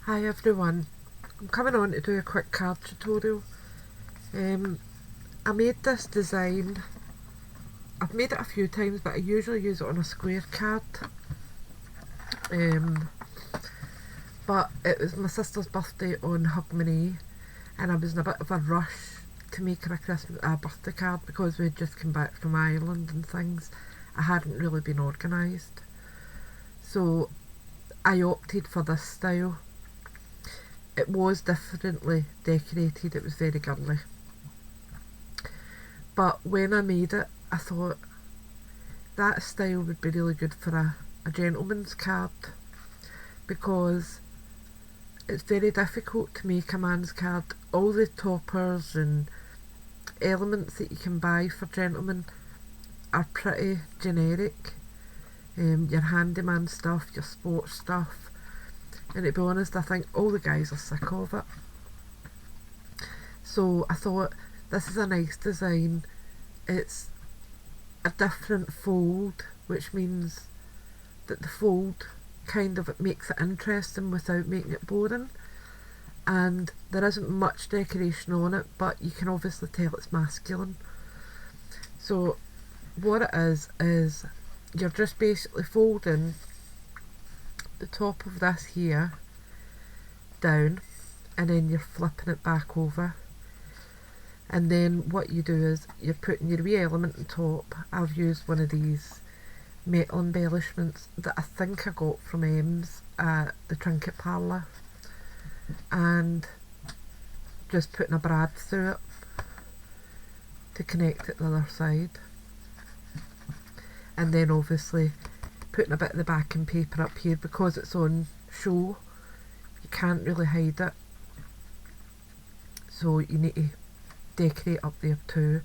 Hi everyone, I'm coming on to do a quick card tutorial. I made this design, I've made it a few times but I usually use it on a square card. But it was my sister's birthday on Hogmanay and I was in a bit of a rush to make her a birthday card because we had just come back from Ireland and things. I hadn't really been organised. So I opted for this style. It was differently decorated, it was very girly. But when I made it, I thought that style would be really good for a gentleman's card, because it's very difficult to make a man's card. All the toppers and elements that you can buy for gentlemen are pretty generic. Your handyman stuff, your sports stuff, and to be honest, I think all the guys are sick of it. So I thought, this is a nice design. It's a different fold, which means that the fold kind of makes it interesting without making it boring. And there isn't much decoration on it, but you can obviously tell it's masculine. So what it is you're just basically folding the top of this here down, and then you're flipping it back over, and then what you do is you're putting your wee element on top. I've used one of these metal embellishments that I think I got from Ems at the Trinket Parlour, and just putting a brad through it to connect it to the other side, and then obviously putting a bit of the backing paper up here because it's on show. You can't really hide it, so you need to decorate up there too.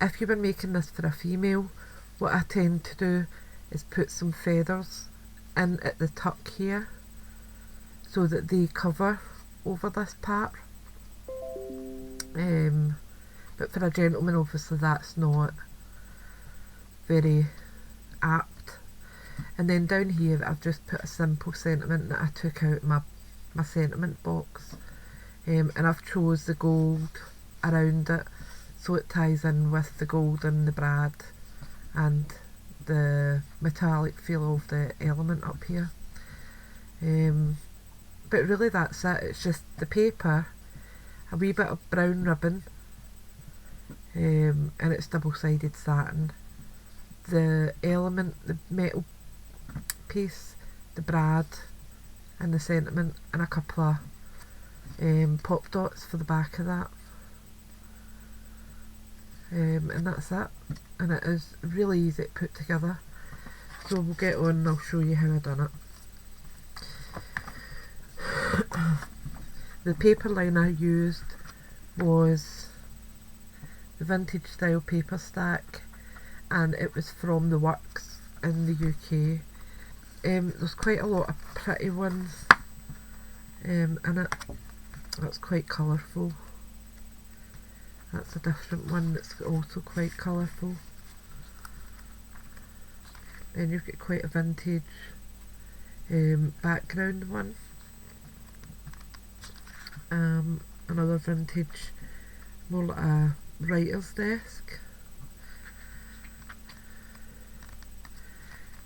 If you were making this for a female, what I tend to do is put some feathers in at the tuck here so that they cover over this part. But for a gentleman, obviously that's not very apt. And then down here I've just put a simple sentiment that I took out my sentiment box, and I've chose the gold around it so it ties in with the gold and the brad and the metallic feel of the element up here. But really that's it. It's just the paper, a wee bit of brown ribbon, and it's double-sided satin, the element, the metal piece, the brad and the sentiment, and a couple of pop dots for the back of that, and that's it. And it is really easy to put together, so we'll get on and I'll show you how I done it. The paper line I used was the Vintage Style Paper Stack, and it was from the Works in the UK. There's quite a lot of pretty ones in it. That's quite colourful. That's a different one that's also quite colourful. Then you've got quite a vintage background one. Another vintage, more like a writer's desk.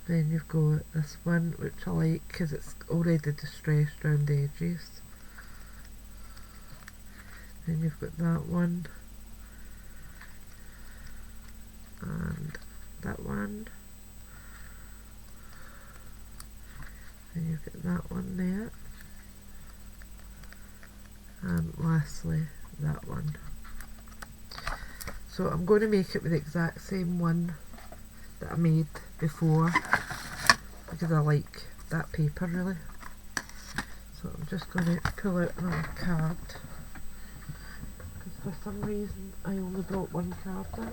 Then you've got this one which I like because it's already distressed around the edges. Then you've got that one, and that one. Then you've got that one there, and lastly that one. So I'm going to make it with the exact same one that I made before because I like that paper really. So I'm just going to pull out another card because for some reason I only brought one card in.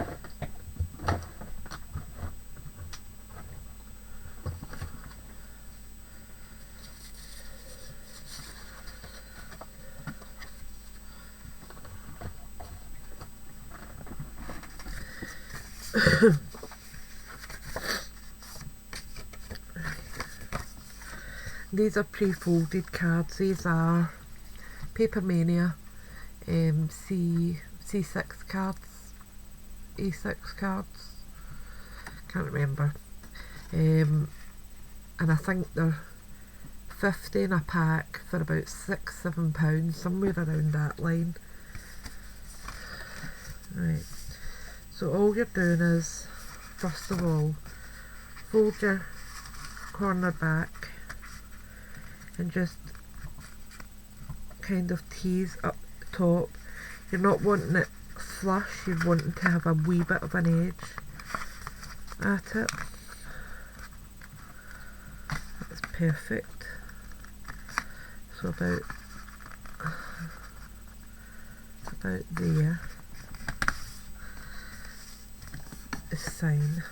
these are pre-folded cards. These are Paper Mania C6 cards, A6 cards, can't remember. And I think they're 50 in a pack for about £6-7, somewhere around that line. Right, so all you're doing is, first of all, fold your corner back and just kind of tease up the top. You're not wanting it flush, you're wanting to have a wee bit of an edge at it. That's perfect. So about there is fine.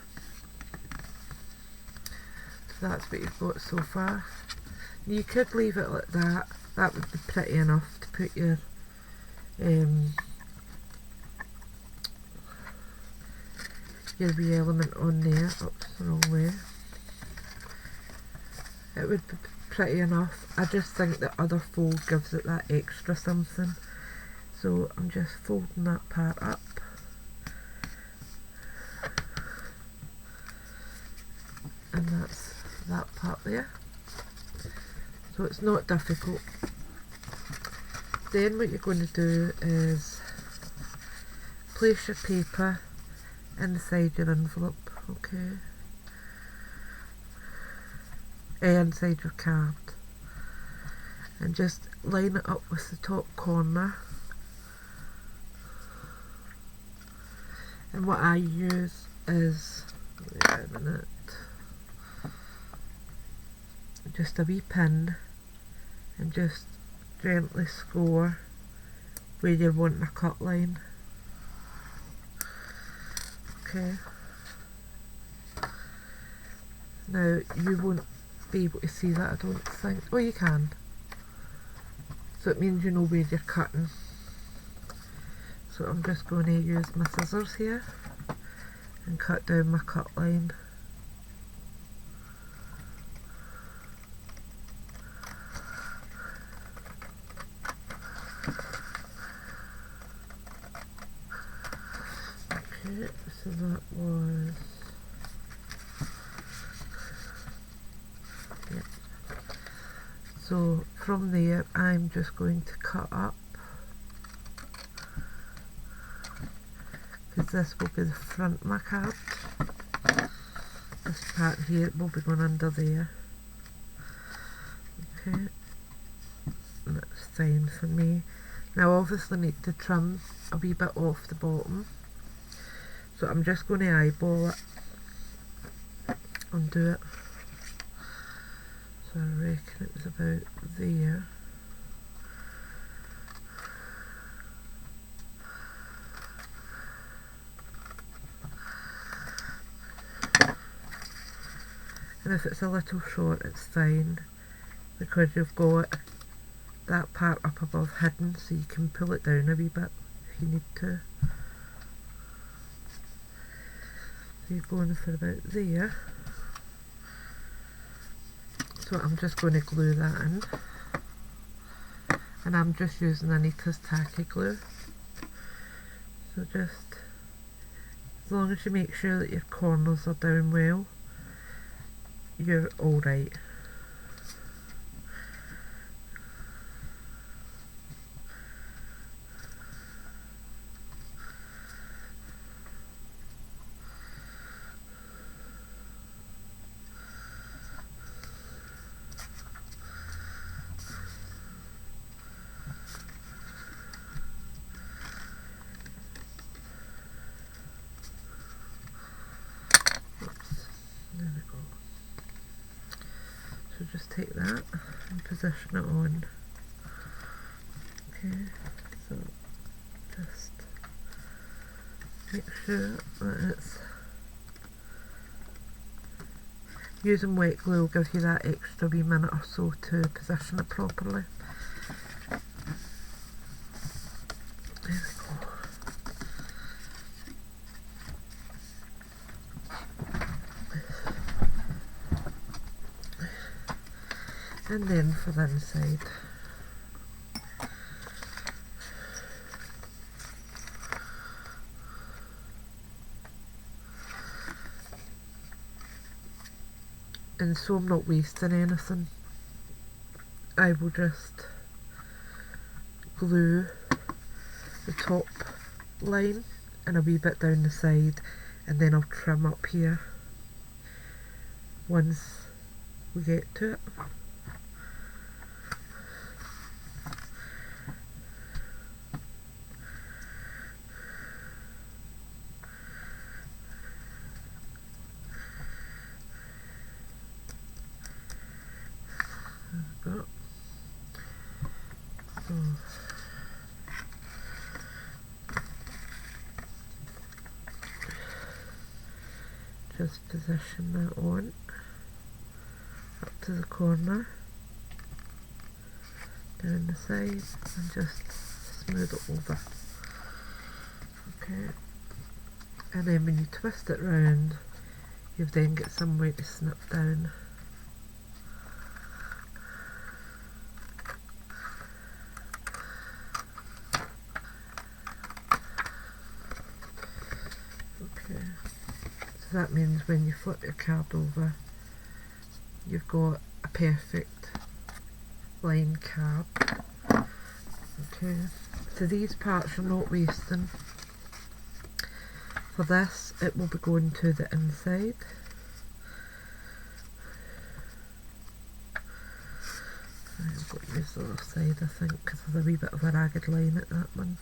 So that's what you've got so far. You could leave it like that. That would be pretty enough to put your wee element on there. Oops, the wrong way. It would be pretty enough. I just think the other fold gives it that extra something. So I'm just folding that part up. And that's that part there. So it's not difficult. Then what you're going to do is place your paper inside your envelope, okay? Inside your card. And just line it up with the top corner. And what I use is, wait a minute, just a wee pin, and just gently score where you're wanting a cut line. Okay. Now you won't be able to see that, I don't think. Oh, you can. So it means you know where you're cutting. So I'm just going to use my scissors here and cut down my cut line. Okay, so that was, yeah. So from there I'm just going to cut up, because this will be the front of my card. This part here will be going under there. Okay, and that's fine for me. Now obviously need to trim a wee bit off the bottom. So I'm just going to eyeball it and do it. So I reckon it was about there. And if it's a little short, it's fine, because you've got that part up above hidden, so you can pull it down a wee bit if you need to. So you're going for about there. So I'm just going to glue that in, and I'm just using Anita's tacky glue. So just, as long as you make sure that your corners are down well, you're alright. There we go. So just take that and position it on. Okay, so just make sure that it's, using wet glue will give you that extra wee minute or so to position it properly. There we go. And then for the inside. And so I'm not wasting anything, I will just glue the top line and a wee bit down the side, and then I'll trim up here once we get to it. Just position that on up to the corner, down the side, and just smooth it over. Okay, and then when you twist it round, you've then got some way to snip down. Okay, so that means when you flip your card over, you've got a perfect line card. Okay, so these parts are not wasting. For this, it will be going to the inside. I've got to use the other side, I think, because there's a wee bit of a ragged line at that one.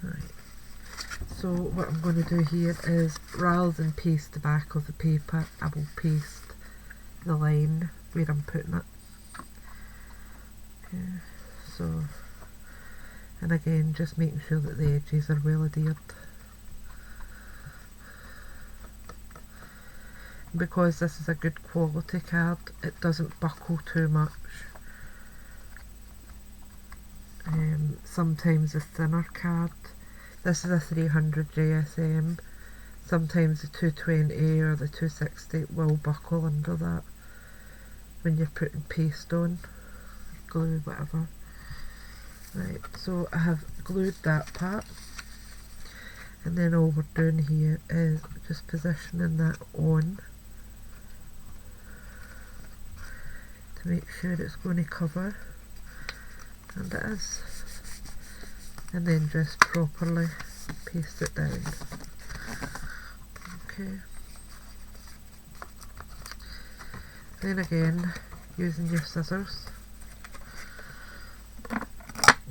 Right. So what I'm going to do here is, rather than paste the back of the paper, I will paste the line where I'm putting it. Okay, so, and again, just making sure that the edges are well adhered. Because this is a good quality card, it doesn't buckle too much. Sometimes a thinner card, this is a 300 JSM, sometimes the 220 or the 260 will buckle under that when you're putting paste on, glue, whatever. Right, so I have glued that part, and then all we're doing here is just positioning that on to make sure it's going to cover, and it is, and then just properly paste it down. Okay, then again, using your scissors,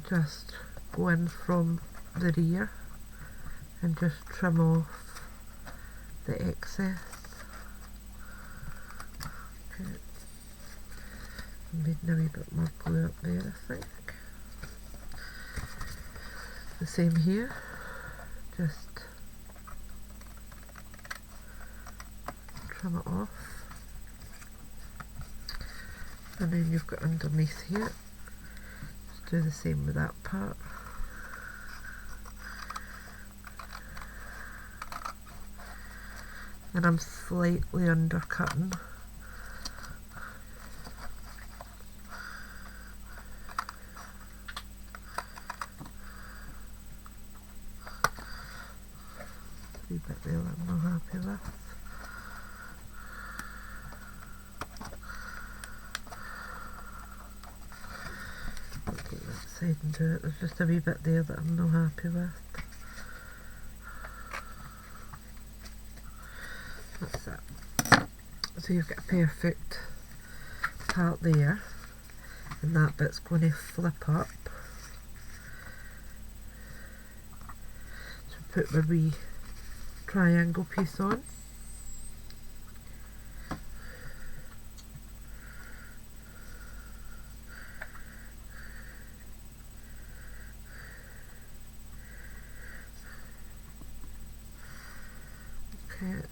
just go in from the rear and just trim off the excess. Okay, I'm needing a wee bit more glue up there, I think. The same here, just trim it off, and then you've got underneath here, just do the same with that part. And I'm slightly undercutting. A wee bit there that I'm not happy with. I'll go that side and do it. There's just a wee bit there that I'm not happy with. That's it. So you've got a perfect part there, and that bit's going to flip up. So put my wee triangle piece on. Okay,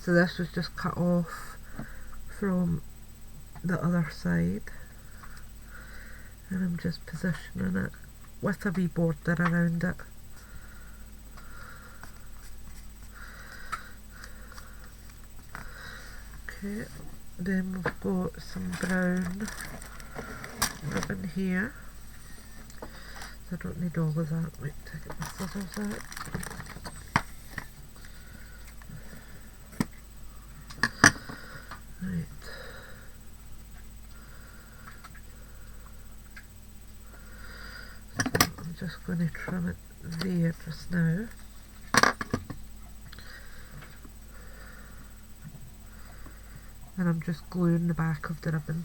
so this was just cut off from the other side, and I'm just positioning it with a wee border around it. Okay, Then we've got some brown ribbon here. So I don't need all of that. Wait, take it my scissors out. Right. So I'm just going to trim it there just now. And I'm just gluing the back of the ribbon.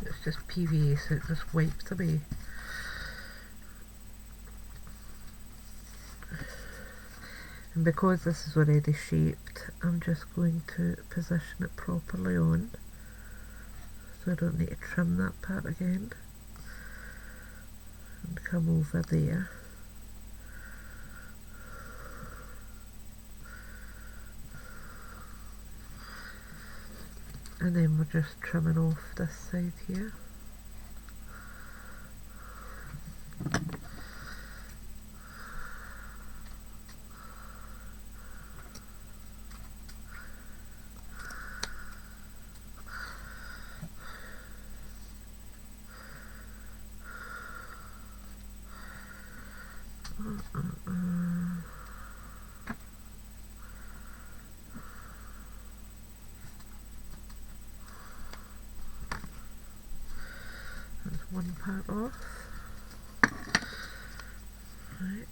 It's just PVA, so it just wipes away. And because this is already shaped, I'm just going to position it properly on, so I don't need to trim that part again. And come over there. And then we're just trimming off this side here. That's one part off. Right.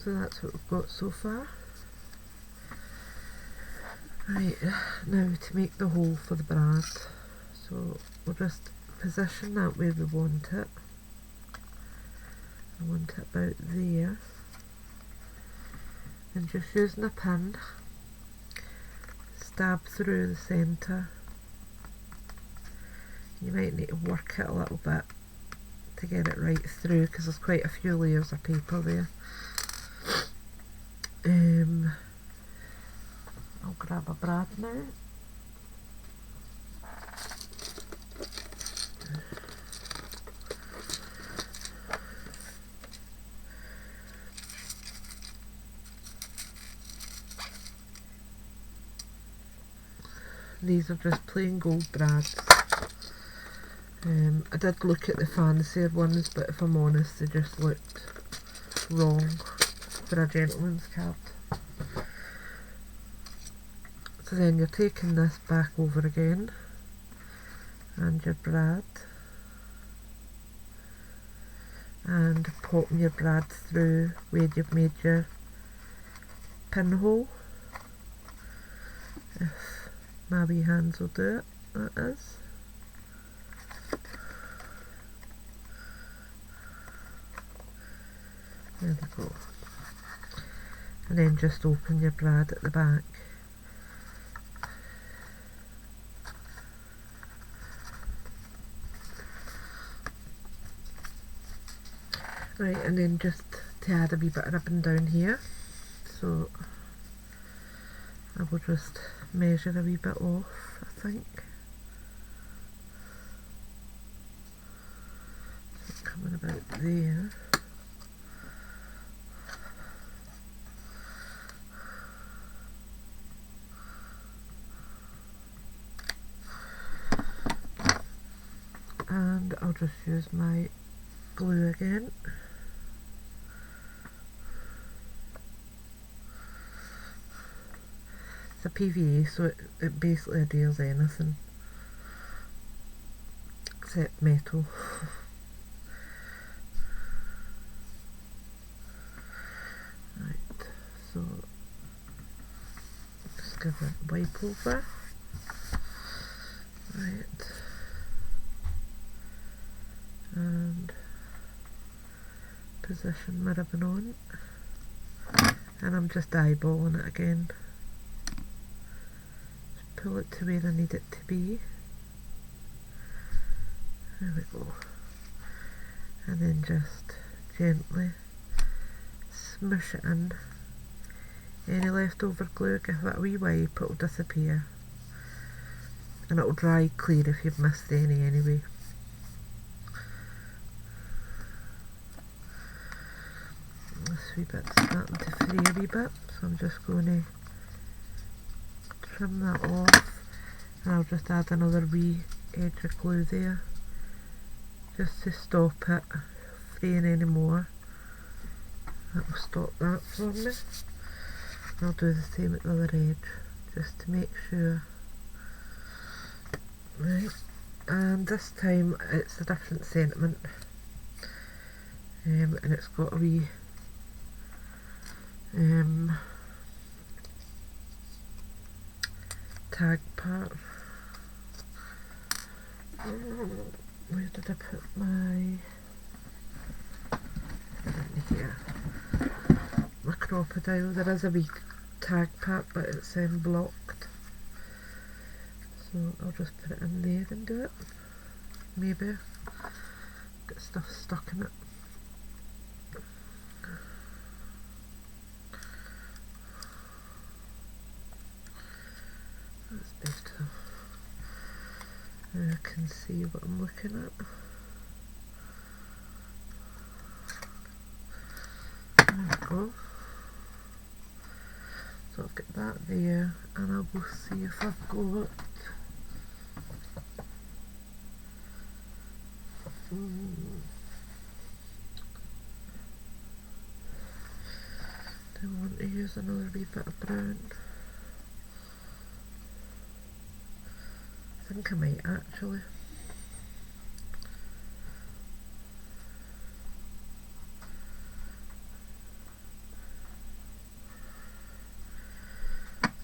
So that's what we've got so far. Right, now to make the hole for the brad. So we'll just position that where we want it. I want it about there. And just using a pin, stab through the centre. You might need to work it a little bit to get it right through, because there's quite a few layers of paper there. I'll grab a brad now. These are just plain gold brads. I did look at the fancier ones, but if I'm honest, they just looked wrong for a gentleman's card. So then you're taking this back over again, and your brad, and popping your brad through where you've made your pinhole. If my wee hands will do it, that is. There we go. And then just open your brad at the back. Right, and then just to add a wee bit of ribbon down here. So I will just measure a wee bit off, I think. So coming about there. And I'll just use my glue again. It's a PVA, so it basically adheres anything except metal. Right, so just give it a wipe over. Right. And position my ribbon on, and I'm just eyeballing it again. Just pull it to where I need it to be, There we go. And then just gently smush it in. Any leftover glue, give it a wee wipe, it'll disappear. And it'll dry clear if you've missed any anyway. This wee bit's starting to fray a wee bit, so I'm just going to trim that off, and I'll just add another wee edge of glue there just to stop it fraying any more. That will stop that for me. I'll do the same at the other edge just to make sure. Right, and this time it's a different sentiment, and it's got a wee tag part. Where did I put my here? My crocodile. There is a wee tag part, but it's blocked. So I'll just put it in there and do it. Maybe get stuff stuck in it. That's better. I can see what I'm looking at. There we go. So I've got that there, and I will see if I've got do I want to use another wee bit of brown? I think I might actually.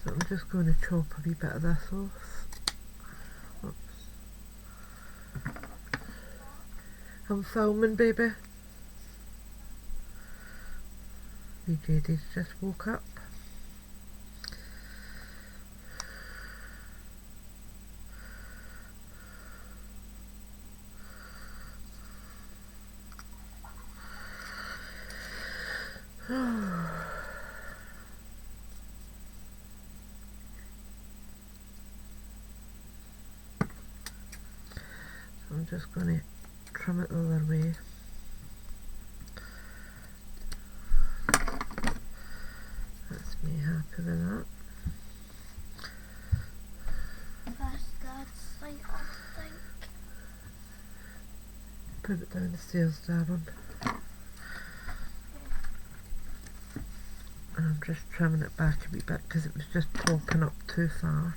So I'm just going to chop a wee bit of this off. Oops. I'm filming, baby. Wee JD's just woke up. I'm just going to trim it the other way. That's me happy with that. That's like, I think. Put it down the stairs, Darren. And I'm just trimming it back a wee bit because it was just popping up too far.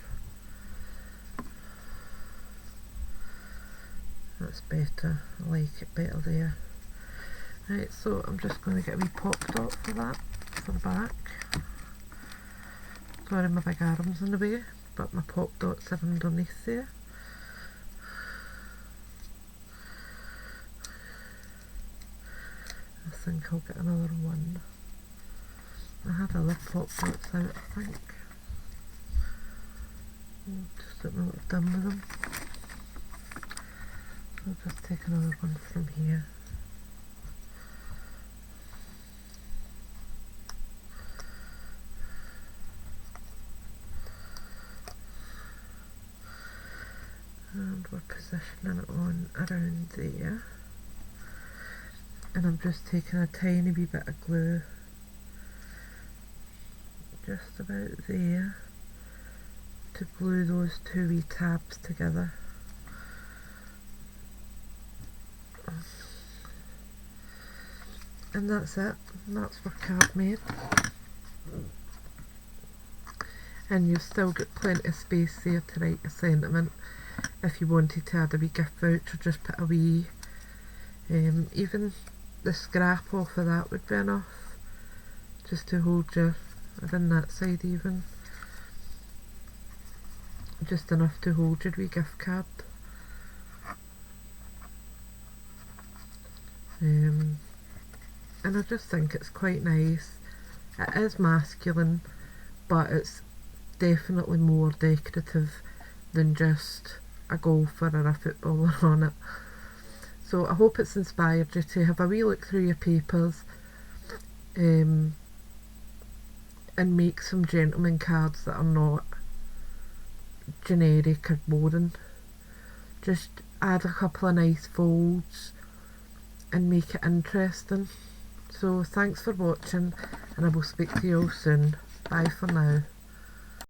That's better. I like it better there. Right, so I'm just going to get a wee pop dot for that, for the back. Sorry my big arm's in the way, but my pop dots are underneath there. I think I'll get another one. I had other pop dots out, I think. Just don't know what I've done with them. I'll just take another one from here. And we're positioning it on around there. And I'm just taking a tiny wee bit of glue just about there to glue those two wee tabs together. And that's it. That's our card made. And you've still got plenty of space there to write a sentiment. If you wanted to add a wee gift voucher, just put a wee, even the scrap off of that would be enough, just to hold your, on that side even, just enough to hold your wee gift card. And I just think it's quite nice. It is masculine, but it's definitely more decorative than just a golfer or a footballer on it. So I hope it's inspired you to have a wee look through your papers and make some gentleman cards that are not generic or boring. Just add a couple of nice folds and make it interesting. So thanks for watching, and I will speak to you all soon. Bye for now.